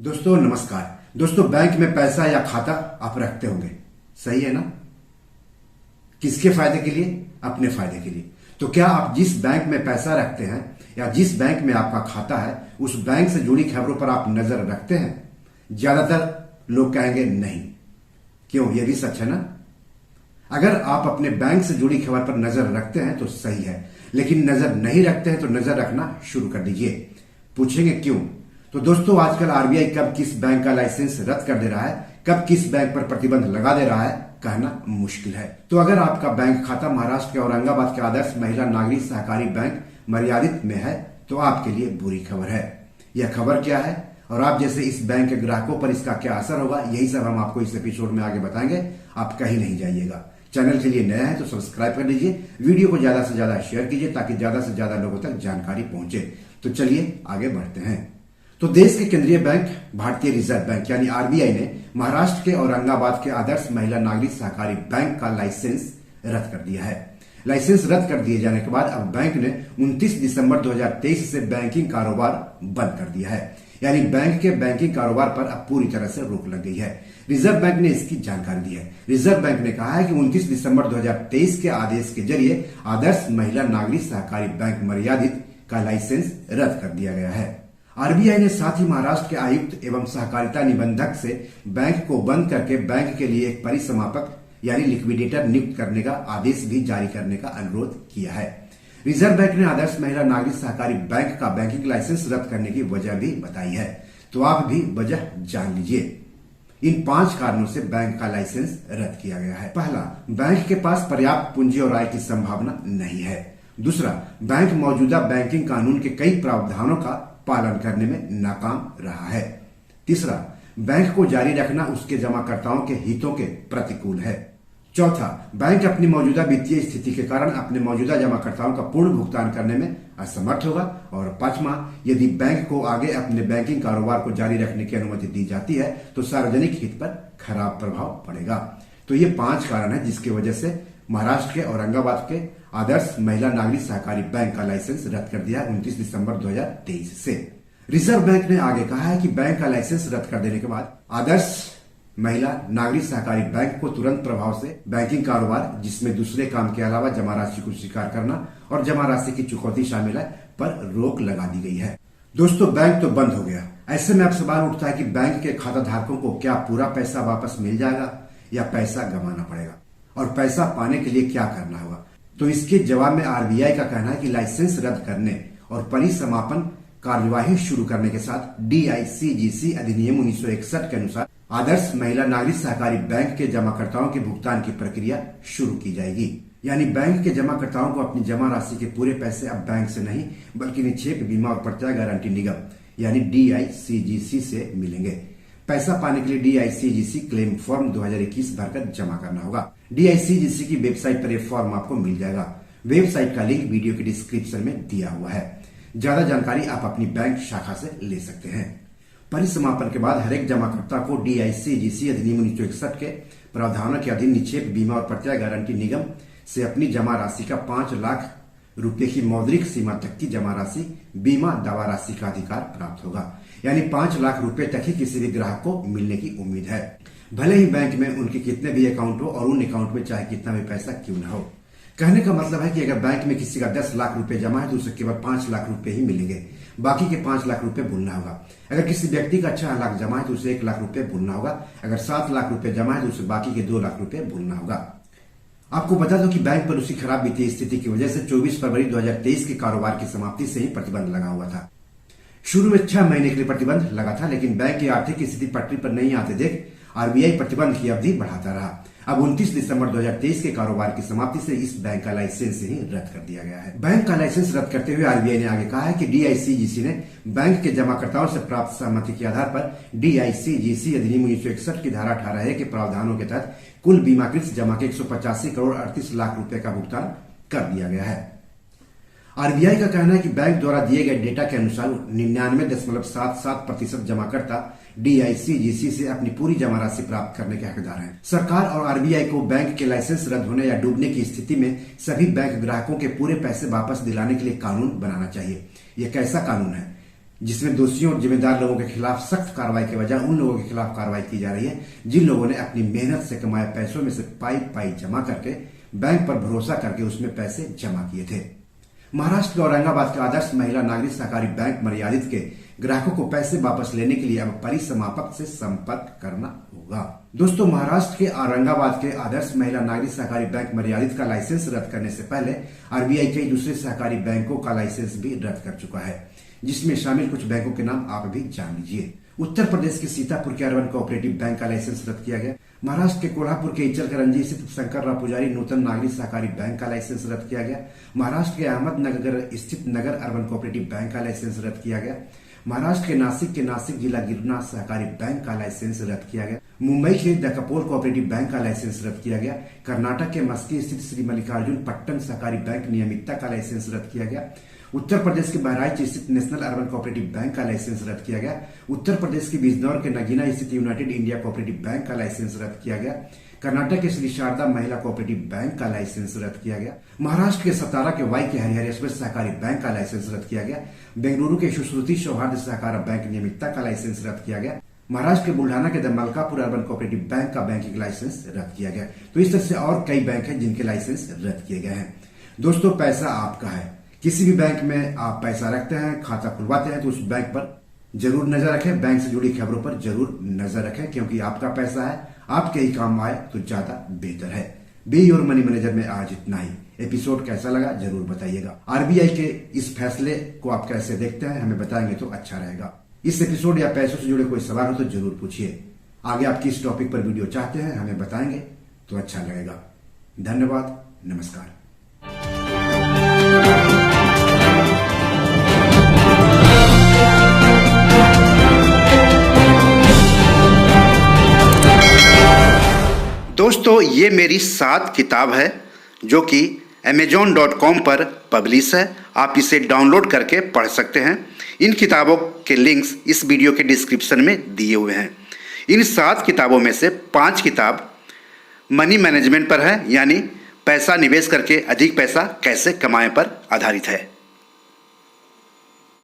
दोस्तों नमस्कार। दोस्तों बैंक में पैसा या खाता आप रखते होंगे, सही है ना? किसके फायदे के लिए? अपने फायदे के लिए। तो क्या आप जिस बैंक में पैसा रखते हैं या जिस बैंक में आपका खाता है उस बैंक से जुड़ी खबरों पर आप नजर रखते हैं? ज्यादातर लोग कहेंगे नहीं। क्यों? यह भी सच है ना। अगर आप अपने बैंक से जुड़ी खबर पर नजर रखते हैं तो सही है, लेकिन नजर नहीं रखते हैं तो नजर रखना शुरू कर दीजिए। पूछेंगे क्यों? तो दोस्तों आजकल आरबीआई कब किस बैंक का लाइसेंस रद्द कर दे रहा है, कब किस बैंक पर प्रतिबंध लगा दे रहा है, कहना मुश्किल है। तो अगर आपका बैंक खाता महाराष्ट्र के औरंगाबाद के आदर्श महिला नागरिक सहकारी बैंक मर्यादित में है तो आपके लिए बुरी खबर है। यह खबर क्या है और आप जैसे इस बैंक के ग्राहकों पर इसका क्या असर होगा, यही सब हम आपको इस एपिसोड में आगे बताएंगे। आप कहीं नहीं जाइएगा। चैनल के लिए नया है तो सब्सक्राइब कर लीजिए, वीडियो को ज्यादा से ज्यादा शेयर कीजिए ताकि ज्यादा से ज्यादा लोगों तक जानकारी पहुंचे। तो चलिए आगे बढ़ते हैं। तो देश के केंद्रीय बैंक भारतीय रिजर्व बैंक यानी आरबीआई ने महाराष्ट्र के औरंगाबाद के आदर्श महिला नागरिक सहकारी बैंक का लाइसेंस रद्द कर दिया है। लाइसेंस रद्द कर दिए जाने के बाद अब बैंक ने 29 दिसंबर 2023 से बैंकिंग कारोबार बंद कर दिया है, यानी बैंक के बैंकिंग कारोबार पर अब पूरी तरह से रोक लग गई है। रिजर्व बैंक ने इसकी जानकारी दी है। रिजर्व बैंक ने कहा है कि 29 दिसंबर 2023 के आदेश के जरिए आदर्श महिला नागरिक सहकारी बैंक मर्यादित का लाइसेंस रद्द कर दिया गया है। आरबीआई ने साथ ही महाराष्ट्र के आयुक्त एवं सहकारिता निबंधक से बैंक को बंद करके बैंक के लिए एक परिसमापक यानी लिक्विडेटर नियुक्त करने का आदेश भी जारी करने का अनुरोध किया है। रिजर्व बैंक ने आदर्श महिला नागरिक सहकारी बैंक का बैंकिंग लाइसेंस रद्द करने की वजह भी बताई है। तो आप भी वजह जान लीजिए। इन 5 कारणों से बैंक का लाइसेंस रद्द किया गया है। पहला, बैंक के पास पर्याप्त पूंजी और आय की संभावना नहीं है। दूसरा, बैंक मौजूदा बैंकिंग कानून के कई प्रावधानों का पालन करने में नाकाम रहा है। तीसरा, बैंक को जारी रखना उसके जमाकर्ताओं के हितों के प्रतिकूल है। चौथा, बैंक अपनी मौजूदा वित्तीय स्थिति के कारण अपने मौजूदा जमाकर्ताओं का पूर्ण भुगतान करने में असमर्थ होगा। और पांचवा, यदि बैंक को आगे अपने बैंकिंग कारोबार को जारी रखने की अनुमति दी जाती है तो सार्वजनिक हित पर खराब प्रभाव पड़ेगा। तो ये 5 कारण है जिसकी वजह से महाराष्ट्र के औरंगाबाद के आदर्श महिला नागरिक सहकारी बैंक का लाइसेंस रद्द कर दिया 29 दिसंबर 2023 से। रिजर्व बैंक ने आगे कहा है कि बैंक का लाइसेंस रद्द कर देने के बाद आदर्श महिला नागरिक सहकारी बैंक को तुरंत प्रभाव से बैंकिंग कारोबार, जिसमें दूसरे काम के अलावा जमा राशि को स्वीकार करना और जमा राशि की चुकौती शामिल है, पर रोक लगा दी गई है। दोस्तों बैंक तो बंद हो गया। ऐसे में अब सवाल उठता है कि बैंक के खाता धारकों को क्या पूरा पैसा वापस मिल जाएगा या पैसा गंवाना पड़ेगा, और पैसा पाने के लिए क्या करना होगा? तो इसके जवाब में आरबीआई का कहना है कि लाइसेंस रद्द करने और परिसमापन कार्यवाही शुरू करने के साथ डीआईसीजीसी अधिनियम 1961 के अनुसार आदर्श महिला नागरिक सहकारी बैंक के जमाकर्ताओं के भुगतान की प्रक्रिया शुरू की जाएगी। यानी बैंक के जमाकर्ताओं को अपनी जमा राशि के पूरे पैसे अब बैंक से नहीं बल्कि निक्षेप बीमा और प्रत्यय गारंटी निगम यानी डीआईसीजीसी से मिलेंगे। पैसा पाने के लिए डीआईसीजीसी क्लेम फॉर्म 2021 भरकर जमा करना होगा। डीआईसीजीसी की वेबसाइट पर यह फॉर्म आपको मिल जाएगा। वेबसाइट का लिंक वीडियो के डिस्क्रिप्शन में दिया हुआ है। ज्यादा जानकारी आप अपनी बैंक शाखा से ले सकते हैं। परिसमापन के बाद हर एक जमाकर्ता को डीआईसीजीसी अधिनियम 1961 के प्रावधानों के अधीन निक्षेप बीमा और प्रत्यय गारंटी निगम से अपनी जमा राशि का 5 लाख रुपए की मौद्रिक सीमा तक की जमा राशि बीमा दावा राशि का अधिकार प्राप्त होगा। यानी 5 लाख रुपए तक ही किसी भी ग्राहक को मिलने की उम्मीद है, भले ही बैंक में उनके कितने भी अकाउंट हो और उन अकाउंट में चाहे कितना भी पैसा क्यों न हो। कहने का मतलब है कि अगर बैंक में किसी का 10 लाख रुपए जमा है तो उसे केवल 5 लाख रुपए ही मिलेंगे, बाकी के 5 लाख रुपए भूलना होगा। अगर किसी व्यक्ति का 6 लाख जमा है तो उसे 1 लाख रुपए भूलना होगा। अगर 7 लाख रुपए जमा है तो उसे बाकी के 2 लाख रुपए भूलना होगा। आपको बता दो कि बैंक पर उसकी खराब वित्तीय स्थिति की वजह से 24 फरवरी 2023 के कारोबार की समाप्ति से ही प्रतिबंध लगा हुआ था। शुरू में 6 महीने के लिए प्रतिबंध लगा था, लेकिन बैंक की आर्थिक स्थिति पटरी पर नहीं आते देख आरबीआई प्रतिबंध की अवधि बढ़ाता रहा। अब 29 दिसंबर 2023 के कारोबार की समाप्ति से इस बैंक का लाइसेंस ही रद्द कर दिया गया है। बैंक का लाइसेंस रद्द करते हुए आरबीआई ने आगे कहा है कि डीआईसीजीसी ने बैंक के जमाकर्ताओं से प्राप्त सहमति के आधार पर डीआईसीजीसी अधिनियम 1961 की धारा 18A के प्रावधानों के तहत कुल बीमाकृत जमा के 185 करोड़ 38 लाख रुपए का भुगतान कर दिया गया है। आरबीआई का कहना है कि बैंक द्वारा दिए गए डेटा के अनुसार 99.77% जमाकर्ता डीआईसीजीसी से अपनी पूरी जमा राशि प्राप्त करने के हकदार हैं। सरकार और आरबीआई को बैंक के लाइसेंस रद्द होने या डूबने की स्थिति में सभी बैंक ग्राहकों के पूरे पैसे वापस दिलाने के लिए कानून बनाना चाहिए। यह कैसा कानून है? जिसमें दोषियों और जिम्मेदार लोगों के खिलाफ सख्त कार्रवाई के बजाय उन लोगों के खिलाफ कार्रवाई की जा रही है जिन लोगों ने अपनी मेहनत से कमाए पैसों में से पाई पाई जमा करके बैंक पर भरोसा करके उसमें पैसे जमा किए थे। महाराष्ट्र के औरंगाबाद के आदर्श महिला नागरिक सहकारी बैंक मर्यादित के ग्राहकों को पैसे वापस लेने के लिए अब परिसमापक से संपर्क करना होगा। दोस्तों, महाराष्ट्र के औरंगाबाद के आदर्श महिला नागरिक सहकारी बैंक मर्यादित का लाइसेंस रद्द करने से पहले आरबीआई कई दूसरे सहकारी बैंकों का लाइसेंस भी रद्द कर चुका है, जिसमें शामिल कुछ बैंकों के नाम आप भी जान लीजिए। उत्तर प्रदेश के सीतापुर के अर्बन कोऑपरेटिव बैंक का लाइसेंस रद्द किया गया। महाराष्ट्र के कोल्हापुर के इचलकरंजी स्थित शंकरराव पुजारी नूतन नागरिक सहकारी बैंक का लाइसेंस रद्द किया गया। महाराष्ट्र के अहमदनगर स्थित नगर अर्बन कोऑपरेटिव बैंक का लाइसेंस रद्द किया गया। महाराष्ट्र के नासिक जिला गिरना सहकारी बैंक का लाइसेंस रद्द किया गया। मुंबई के द कपोल कोऑपरेटिव बैंक का लाइसेंस रद्द किया गया। कर्नाटक के मस्की स्थित श्री मल्लिकार्जुन पट्टन सहकारी बैंक नियमितता का लाइसेंस रद्द किया गया। उत्तर प्रदेश के बहराइच स्थित नेशनल अर्बन कोऑपरेटिव बैंक का लाइसेंस रद्द किया गया। उत्तर प्रदेश के बिजनौर के नगीना स्थित यूनाइटेड इंडिया कोऑपरेटिव बैंक का लाइसेंस रद्द किया गया। कर्नाटक के श्री शारदा महिला कोऑपरेटिव बैंक का लाइसेंस रद्द किया गया। महाराष्ट्र के सतारा के वाई के हरिहरेश्वर सहकारी बैंक का लाइसेंस रद्द किया गया। बेंगलुरु के सुश्रुति सौहार्द सहकार बैंक नियमितता का लाइसेंस रद्द किया गया। महाराष्ट्र के बुल्ढाना के the Malkapur urban cooperative bank का बैंकिंग लाइसेंस रद्द किया गया। तो इस तरह से और कई बैंक हैं जिनके लाइसेंस रद्द किए गए हैं। दोस्तों, पैसा आपका है। किसी भी बैंक में आप पैसा रखते हैं, खाता खुलवाते हैं, तो उस बैंक पर जरूर नजर रखें। बैंक से जुड़ी खबरों पर जरूर नजर रखें, क्योंकि आपका पैसा है, आपके ही काम आए तो ज्यादा बेहतर है। बी योर मनी मैनेजर में आज इतना ही। एपिसोड कैसा लगा जरूर बताइएगा। आरबीआई के इस फैसले को आप कैसे देखते हैं, हमें बताएंगे तो अच्छा रहेगा। इस एपिसोड या पैसों से जुड़े कोई सवाल हो तो जरूर पूछिए। आगे आप किस टॉपिक पर वीडियो चाहते हैं, हमें बताएंगे तो अच्छा लगेगा। धन्यवाद, नमस्कार। दोस्तों, ये मेरी 7 किताब है जो कि amazon.com पर पब्लिश है। आप इसे डाउनलोड करके पढ़ सकते हैं। इन किताबों के लिंक्स इस वीडियो के डिस्क्रिप्शन में दिए हुए हैं। इन 7 किताबों में से 5 किताब मनी मैनेजमेंट पर है, यानी पैसा निवेश करके अधिक पैसा कैसे कमाएं पर आधारित है।